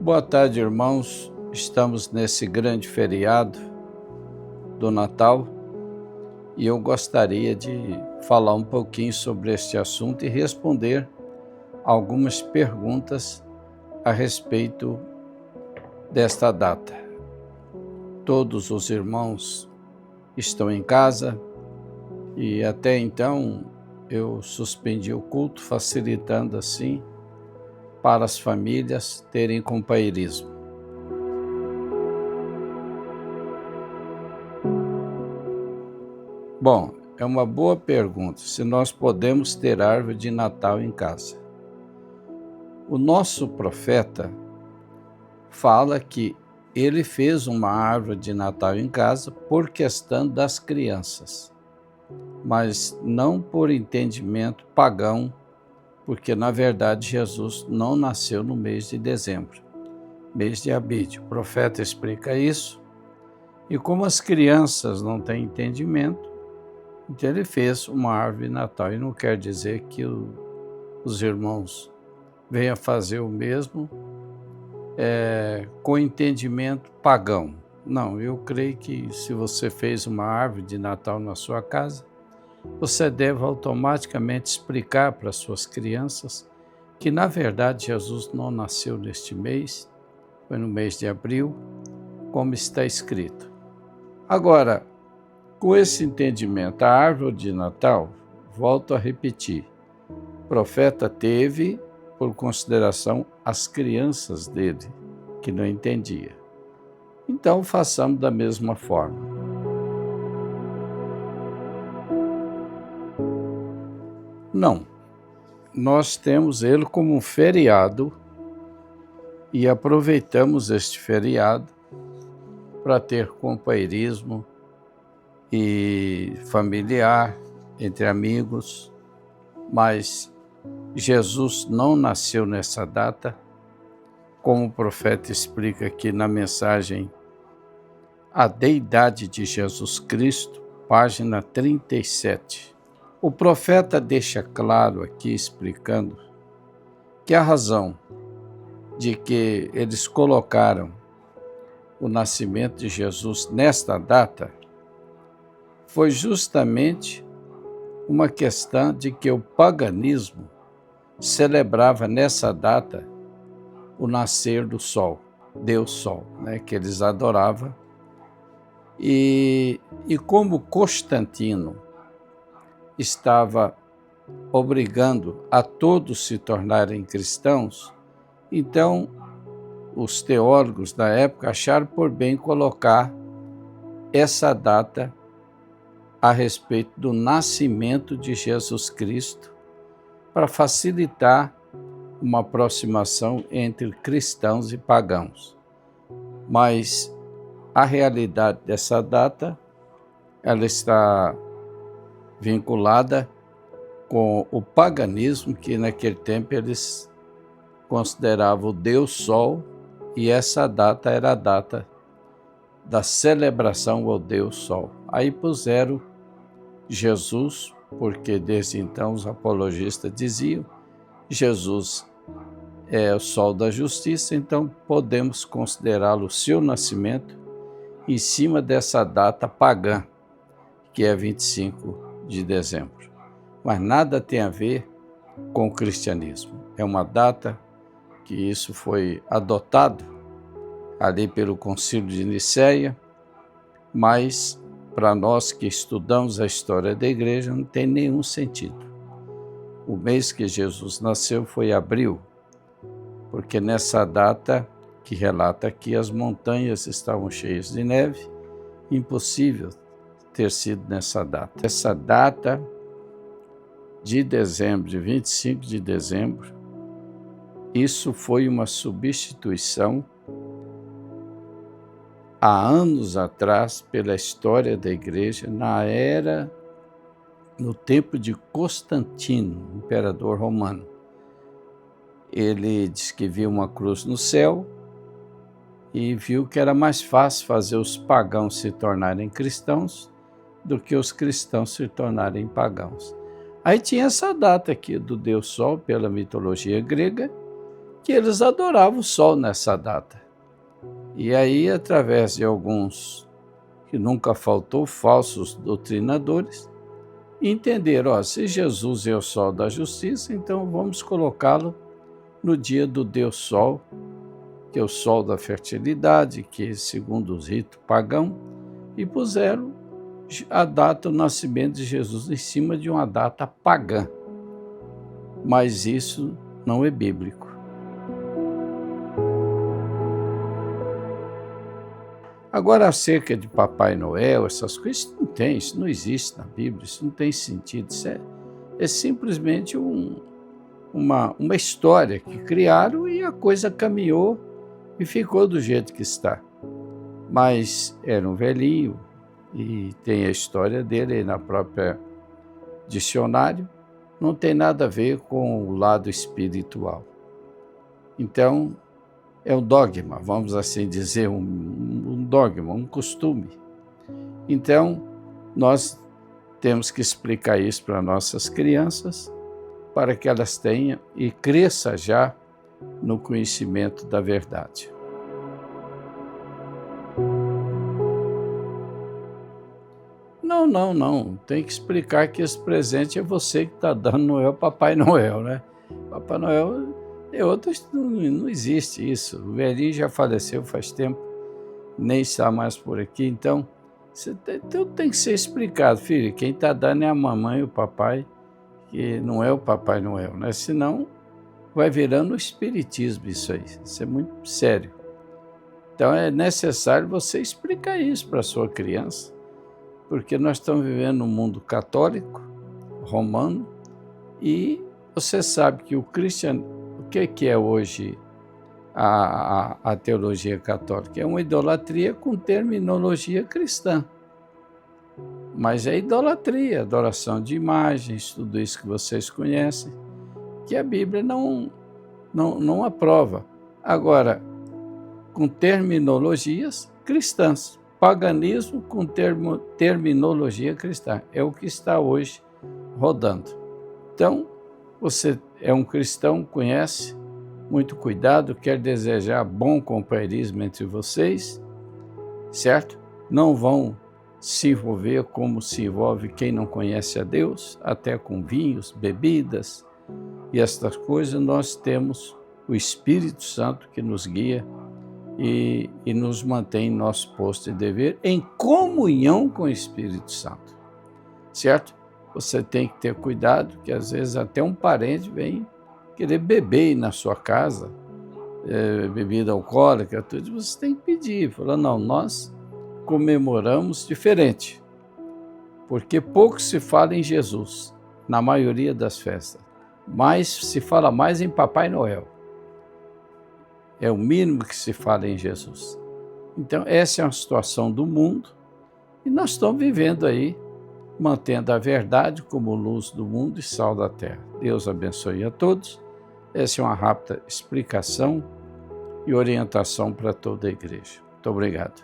Boa tarde, irmãos. Estamos nesse grande feriado do Natal e eu gostaria de falar um pouquinho sobre este assunto e responder algumas perguntas a respeito desta data. Todos os irmãos estão em casa e até então eu suspendi o culto, facilitando assim para as famílias terem companheirismo. Bom, é uma boa pergunta, se nós podemos ter árvore de Natal em casa. O nosso profeta fala que ele fez uma árvore de Natal em casa por questão das crianças, mas não por entendimento pagão, porque na verdade Jesus não nasceu no mês de dezembro, mês de Abide. O profeta explica isso, e como as crianças não têm entendimento, então ele fez uma árvore de Natal, e não quer dizer que os irmãos venham fazer o mesmo com entendimento pagão. Não, eu creio que se você fez uma árvore de Natal na sua casa, você deve automaticamente explicar para as suas crianças que na verdade Jesus não nasceu neste mês, foi no mês de abril, como está escrito. Agora, com esse entendimento, a árvore de Natal, volto a repetir, o profeta teve por consideração as crianças dele, que não entendia. Então, façamos da mesma forma. Não, nós temos ele como um feriado e aproveitamos este feriado para ter companheirismo e familiar, entre amigos, mas Jesus não nasceu nessa data, como o profeta explica aqui na mensagem A Deidade de Jesus Cristo, página 37. O profeta deixa claro aqui, explicando, que a razão de que eles colocaram o nascimento de Jesus nesta data foi justamente uma questão de que o paganismo celebrava nessa data o nascer do sol, Deus Sol, que eles adoravam. E como Constantino estava obrigando a todos se tornarem cristãos, então os teólogos da época acharam por bem colocar essa data a respeito do nascimento de Jesus Cristo, para facilitar uma aproximação entre cristãos e pagãos. Mas a realidade dessa data, ela está vinculada com o paganismo, que naquele tempo eles consideravam o Deus Sol, e essa data era a data da celebração ao Deus Sol. Aí puseram Jesus, porque desde então os apologistas diziam Jesus é o sol da justiça, então podemos considerá-lo o seu nascimento em cima dessa data pagã, que é 25 de dezembro. Mas nada tem a ver com o cristianismo. É uma data que isso foi adotado ali pelo Concílio de Nicéia, mas para nós que estudamos a história da igreja não tem nenhum sentido. O mês que Jesus nasceu foi abril, porque nessa data que relata aqui as montanhas estavam cheias de neve, impossível ter sido nessa data. Essa data de dezembro, de 25 de dezembro, isso foi uma substituição há anos atrás, pela história da igreja, no tempo de Constantino, imperador romano. Ele diz que viu uma cruz no céu e viu que era mais fácil fazer os pagãos se tornarem cristãos do que os cristãos se tornarem pagãos. Aí tinha essa data aqui do Deus Sol, pela mitologia grega, que eles adoravam o sol nessa data. E aí, através de alguns, que nunca faltou, falsos doutrinadores, entenderam, ó, se Jesus é o sol da justiça, então vamos colocá-lo no dia do Deus Sol, que é o sol da fertilidade, que segundo os ritos pagãos, e puseram a data do nascimento de Jesus em cima de uma data pagã. Mas isso não é bíblico. Agora, acerca de Papai Noel, essas coisas, isso não tem, isso não existe na Bíblia, isso não tem sentido, isso é simplesmente uma história que criaram e a coisa caminhou e ficou do jeito que está. Mas era um velhinho, e tem a história dele aí na própria dicionário, não tem nada a ver com o lado espiritual. Então, é um dogma, vamos assim dizer, um dogma, um costume. Então, nós temos que explicar isso para nossas crianças, para que elas tenham e cresçam já no conhecimento da verdade. Não. Tem que explicar que esse presente é você que está dando, não é o Papai Noel, né? Papai Noel é outro, não existe isso. O velhinho já faleceu faz tempo, nem está mais por aqui. Então, tudo tem que ser explicado, filho. Quem está dando é a mamãe e o papai, que não é o Papai Noel, né? Senão, vai virando o espiritismo isso aí. Isso é muito sério. Então, é necessário você explicar isso para a sua criança, porque nós estamos vivendo num mundo católico, romano, e você sabe que o que é hoje a teologia católica? É uma idolatria com terminologia cristã. Mas é idolatria, adoração de imagens, tudo isso que vocês conhecem, que a Bíblia não aprova. Agora, com terminologias cristãs. Paganismo com terminologia cristã. É o que está hoje rodando. Então, você é um cristão, conhece, muito cuidado, quer desejar bom companheirismo entre vocês, certo? Não vão se envolver como se envolve quem não conhece a Deus, até com vinhos, bebidas e estas coisas. Nós temos o Espírito Santo que nos guia e nos mantém em nosso posto de dever em comunhão com o Espírito Santo, certo? Você tem que ter cuidado, que às vezes até um parente vem querer beber na sua casa, bebida alcoólica, tudo, você tem que pedir, falar, não, nós comemoramos diferente, porque pouco se fala em Jesus, na maioria das festas, mas se fala mais em Papai Noel. É o mínimo que se fala em Jesus. Então, essa é uma situação do mundo e nós estamos vivendo aí, mantendo a verdade como luz do mundo e sal da terra. Deus abençoe a todos. Essa é uma rápida explicação e orientação para toda a igreja. Muito obrigado.